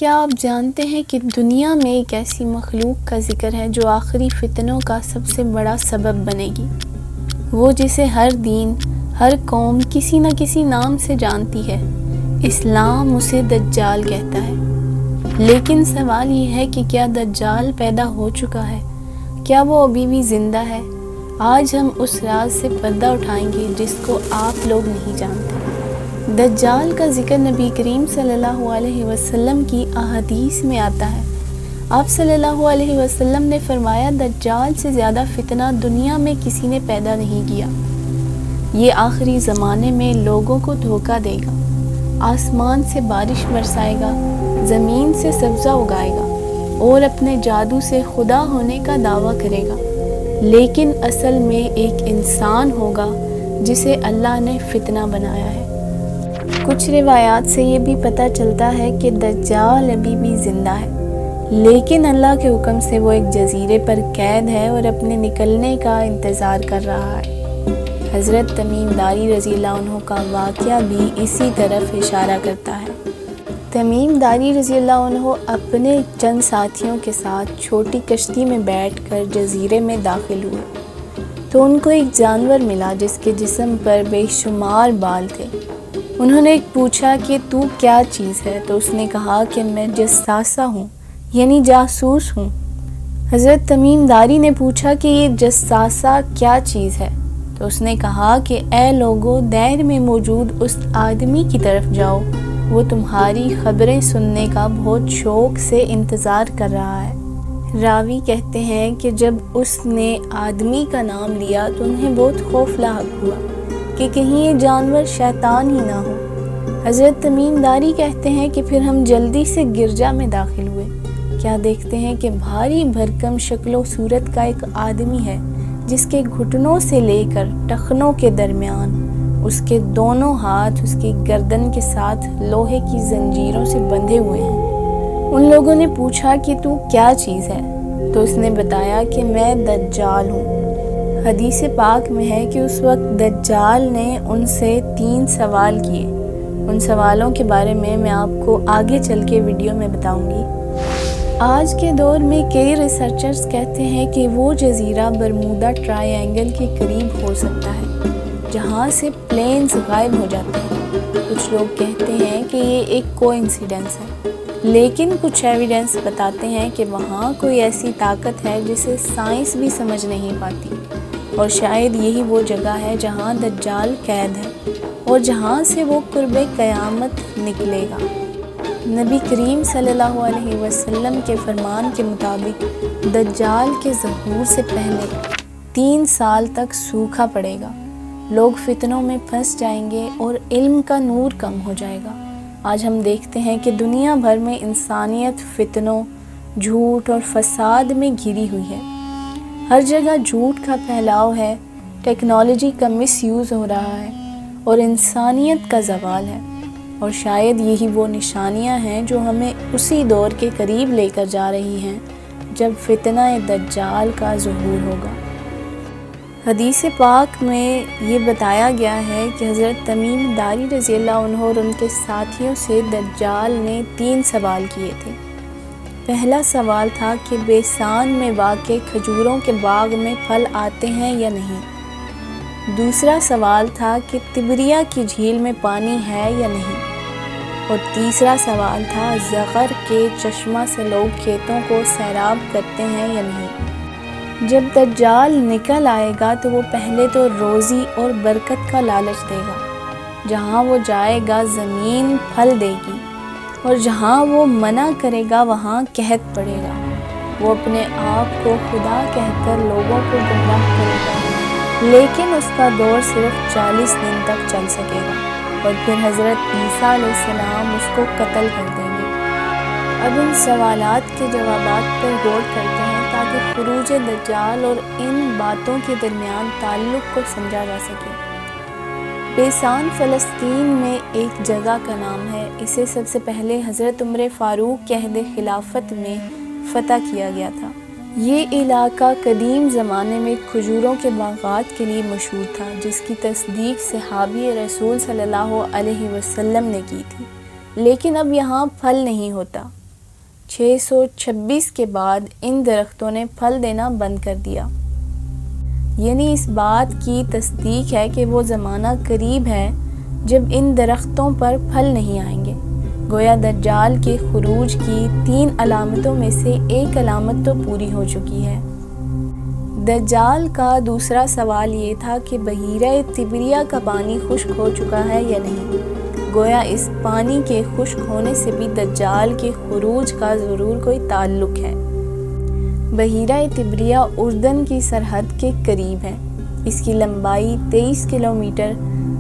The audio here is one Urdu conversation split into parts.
کیا آپ جانتے ہیں کہ دنیا میں ایک ایسی مخلوق کا ذکر ہے جو آخری فتنوں کا سب سے بڑا سبب بنے گی، وہ جسے ہر دین، ہر قوم کسی نہ کسی نام سے جانتی ہے۔ اسلام اسے دجال کہتا ہے۔ لیکن سوال یہ ہے کہ کیا دجال پیدا ہو چکا ہے؟ کیا وہ ابھی بھی زندہ ہے؟ آج ہم اس راز سے پردہ اٹھائیں گے جس کو آپ لوگ نہیں جانتے۔ دجال کا ذکر نبی کریم صلی اللہ علیہ وسلم کی احادیث میں آتا ہے۔ آپ صلی اللہ علیہ وسلم نے فرمایا، دجال سے زیادہ فتنہ دنیا میں کسی نے پیدا نہیں کیا۔ یہ آخری زمانے میں لوگوں کو دھوکہ دے گا، آسمان سے بارش برسائے گا، زمین سے سبزہ اگائے گا اور اپنے جادو سے خدا ہونے کا دعویٰ کرے گا، لیکن اصل میں ایک انسان ہوگا جسے اللہ نے فتنہ بنایا ہے۔ کچھ روایات سے یہ بھی پتہ چلتا ہے کہ دجال ابھی بھی زندہ ہے، لیکن اللہ کے حکم سے وہ ایک جزیرے پر قید ہے اور اپنے نکلنے کا انتظار کر رہا ہے۔ حضرت تمیم داری رضی اللہ عنہ کا واقعہ بھی اسی طرف اشارہ کرتا ہے۔ تمیم داری رضی اللہ عنہ اپنے چند ساتھیوں کے ساتھ چھوٹی کشتی میں بیٹھ کر جزیرے میں داخل ہوئے تو ان کو ایک جانور ملا جس کے جسم پر بے شمار بال تھے۔ انہوں نے پوچھا کہ تو کیا چیز ہے؟ تو اس نے کہا کہ میں جساسہ ہوں، یعنی جاسوس ہوں۔ حضرت تمیم داری نے پوچھا کہ یہ جساسہ کیا چیز ہے؟ تو اس نے کہا کہ اے لوگو، دیر میں موجود اس آدمی کی طرف جاؤ، وہ تمہاری خبریں سننے کا بہت شوق سے انتظار کر رہا ہے۔ راوی کہتے ہیں کہ جب اس نے آدمی کا نام لیا تو انہیں بہت خوف لاحق ہوا کہ کہیں یہ جانور شیطان ہی نہ ہو۔ حضرت تمیم داری کہتے ہیں کہ پھر ہم جلدی سے گرجا میں داخل ہوئے، کیا دیکھتے ہیں کہ بھاری بھرکم شکل و صورت کا ایک آدمی ہے جس کے گھٹنوں سے لے کر ٹخنوں کے درمیان اس کے دونوں ہاتھ اس کی گردن کے ساتھ لوہے کی زنجیروں سے بندھے ہوئے ہیں۔ ان لوگوں نے پوچھا کہ تو کیا چیز ہے؟ تو اس نے بتایا کہ میں دجال ہوں۔ حدیث پاک میں ہے کہ اس وقت دجال نے ان سے 3 سوال کیے۔ ان سوالوں کے بارے میں آپ کو آگے چل کے ویڈیو میں بتاؤں گی۔ آج کے دور میں کئی ریسرچرز کہتے ہیں کہ وہ جزیرہ برمودا ٹرائی اینگل کے قریب ہو سکتا ہے جہاں سے پلینز غائب ہو جاتے ہیں۔ کچھ لوگ کہتے ہیں کہ یہ ایک کوئنسیڈنس ہے، لیکن کچھ ایویڈنس بتاتے ہیں کہ وہاں کوئی ایسی طاقت ہے جسے سائنس بھی سمجھ نہیں پاتی، اور شاید یہی وہ جگہ ہے جہاں دجال قید ہے اور جہاں سے وہ قرب قیامت نکلے گا۔ نبی کریم صلی اللہ علیہ وسلم کے فرمان کے مطابق دجال کے ظہور سے پہلے 3 سال تک سوکھا پڑے گا، لوگ فتنوں میں پھنس جائیں گے اور علم کا نور کم ہو جائے گا۔ آج ہم دیکھتے ہیں کہ دنیا بھر میں انسانیت فتنوں، جھوٹ اور فساد میں گھری ہوئی ہے۔ ہر جگہ جھوٹ کا پھیلاؤ ہے، ٹیکنالوجی کا مس یوز ہو رہا ہے اور انسانیت کا زوال ہے، اور شاید یہی وہ نشانیاں ہیں جو ہمیں اسی دور کے قریب لے کر جا رہی ہیں جب فتنہ دجال کا ظہور ہوگا۔ حدیث پاک میں یہ بتایا گیا ہے کہ حضرت تمیم داری رضی اللہ عنہ اور ان کے ساتھیوں سے دجال نے 3 سوال کیے تھے۔ پہلا سوال تھا کہ بیسان میں واقع کھجوروں کے باغ میں پھل آتے ہیں یا نہیں۔ دوسرا سوال تھا کہ تبریہ کی جھیل میں پانی ہے یا نہیں۔ اور تیسرا سوال تھا زغر کے چشمہ سے لوگ کھیتوں کو سیراب کرتے ہیں یا نہیں۔ جب دجال نکل آئے گا تو وہ پہلے تو روزی اور برکت کا لالچ دے گا، جہاں وہ جائے گا زمین پھل دے گی، اور جہاں وہ منع کرے گا وہاں قحط پڑے گا۔ وہ اپنے آپ کو خدا کہہ کر لوگوں کو گمراہ کرے گا، لیکن اس کا دور صرف 40 دن تک چل سکے گا، اور پھر حضرت عیسیٰ علیہ السلام اس کو قتل کر دیں گے۔ اب ان سوالات کے جوابات پر غور کرتے ہیں تاکہ خروج دجال اور ان باتوں کے درمیان تعلق کو سمجھا جا سکے۔ بیسان فلسطین میں ایک جگہ کا نام ہے۔ اسے سب سے پہلے حضرت عمر فاروق کے عہد خلافت میں فتح کیا گیا تھا۔ یہ علاقہ قدیم زمانے میں کھجوروں کے باغات کے لیے مشہور تھا، جس کی تصدیق صحابی رسول صلی اللہ علیہ وسلم نے کی تھی، لیکن اب یہاں پھل نہیں ہوتا۔ 626 کے بعد ان درختوں نے پھل دینا بند کر دیا۔ یعنی اس بات کی تصدیق ہے کہ وہ زمانہ قریب ہے جب ان درختوں پر پھل نہیں آئیں گے۔ گویا دجال کے خروج کی 3 علامتوں میں سے ایک علامت تو پوری ہو چکی ہے۔ دجال کا دوسرا سوال یہ تھا کہ بحیرہ طبریہ کا پانی خشک ہو چکا ہے یا نہیں۔ گویا اس پانی کے خشک ہونے سے بھی دجال کے خروج کا ضرور کوئی تعلق ہے۔ بحیرہ طبریہ اردن کی سرحد کے قریب ہے۔ اس کی لمبائی 23 کلومیٹر،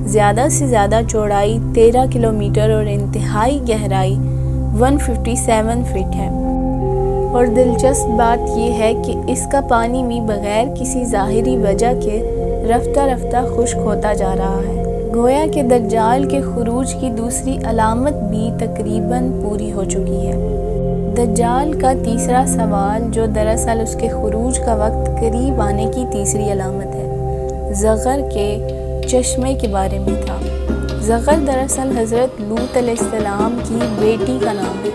زیادہ سے زیادہ چوڑائی 13 کلومیٹر اور انتہائی گہرائی 157 فٹ ہے۔ اور دلچسپ بات یہ ہے کہ اس کا پانی بھی بغیر کسی ظاہری وجہ کے رفتہ رفتہ خشک ہوتا جا رہا ہے۔ گویا کہ دجال کے خروج کی دوسری علامت بھی تقریباً پوری ہو چکی ہے۔ دجال کا تیسرا سوال، جو دراصل اس کے خروج کا وقت قریب آنے کی تیسری علامت ہے، زغر کے چشمے کے بارے میں تھا۔ زغر دراصل حضرت لوط علیہ السلام کی بیٹی کا نام ہے۔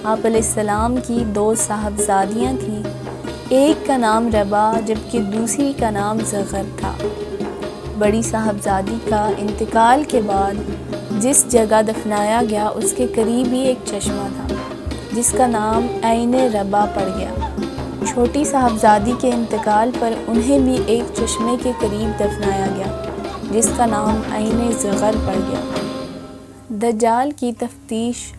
آپ علیہ السلام کی 2 صاحبزادیاں تھیں، ایک کا نام ربا جبکہ دوسری کا نام زغر تھا۔ بڑی صاحبزادی کا انتقال کے بعد جس جگہ دفنایا گیا اس کے قریب ہی ایک چشمہ تھا جس کا نام عین ربا پڑ گیا۔ چھوٹی صاحبزادی کے انتقال پر انہیں بھی ایک چشمے کے قریب دفنایا گیا جس کا نام عین زغر پڑ گیا۔ دجال کی تفتیش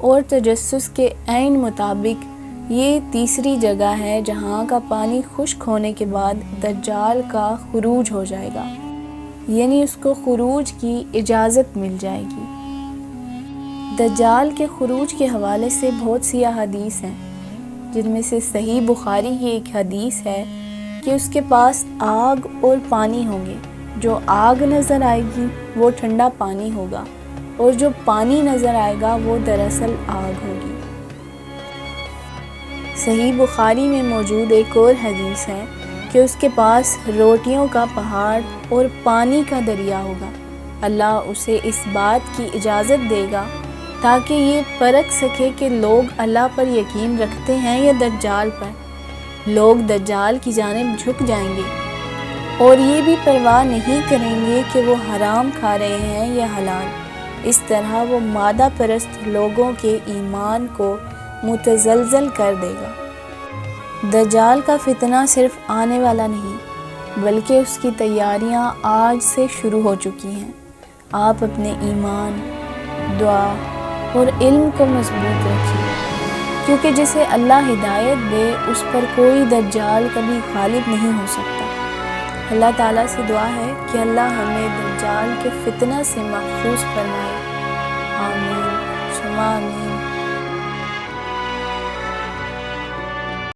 اور تجسس کے عین مطابق یہ تیسری جگہ ہے جہاں کا پانی خشک ہونے کے بعد دجال کا خروج ہو جائے گا، یعنی اس کو خروج کی اجازت مل جائے گی۔ دجال کے خروج کے حوالے سے بہت سی احادیث ہیں، جن میں سے صحیح بخاری کی ایک حدیث ہے کہ اس کے پاس آگ اور پانی ہوں گے۔ جو آگ نظر آئے گی وہ ٹھنڈا پانی ہوگا اور جو پانی نظر آئے گا وہ دراصل آگ ہوگی۔ صحیح بخاری میں موجود ایک اور حدیث ہے کہ اس کے پاس روٹیوں کا پہاڑ اور پانی کا دریا ہوگا۔ اللہ اسے اس بات کی اجازت دے گا تاکہ یہ پرکھ سکے کہ لوگ اللہ پر یقین رکھتے ہیں یا دجال پر۔ لوگ دجال کی جانب جھک جائیں گے اور یہ بھی پرواہ نہیں کریں گے کہ وہ حرام کھا رہے ہیں یا حلال۔ اس طرح وہ مادہ پرست لوگوں کے ایمان کو متزلزل کر دے گا۔ دجال کا فتنہ صرف آنے والا نہیں بلکہ اس کی تیاریاں آج سے شروع ہو چکی ہیں۔ آپ اپنے ایمان، دعا اور علم کو مضبوط رکھیے، کیونکہ جسے اللہ ہدایت دے اس پر کوئی دجال کبھی غالب نہیں ہو سکتا۔ اللہ تعالیٰ سے دعا ہے کہ اللہ ہمیں دجال کے فتنہ سے محفوظ فرمائے۔ آمین ثم آمین۔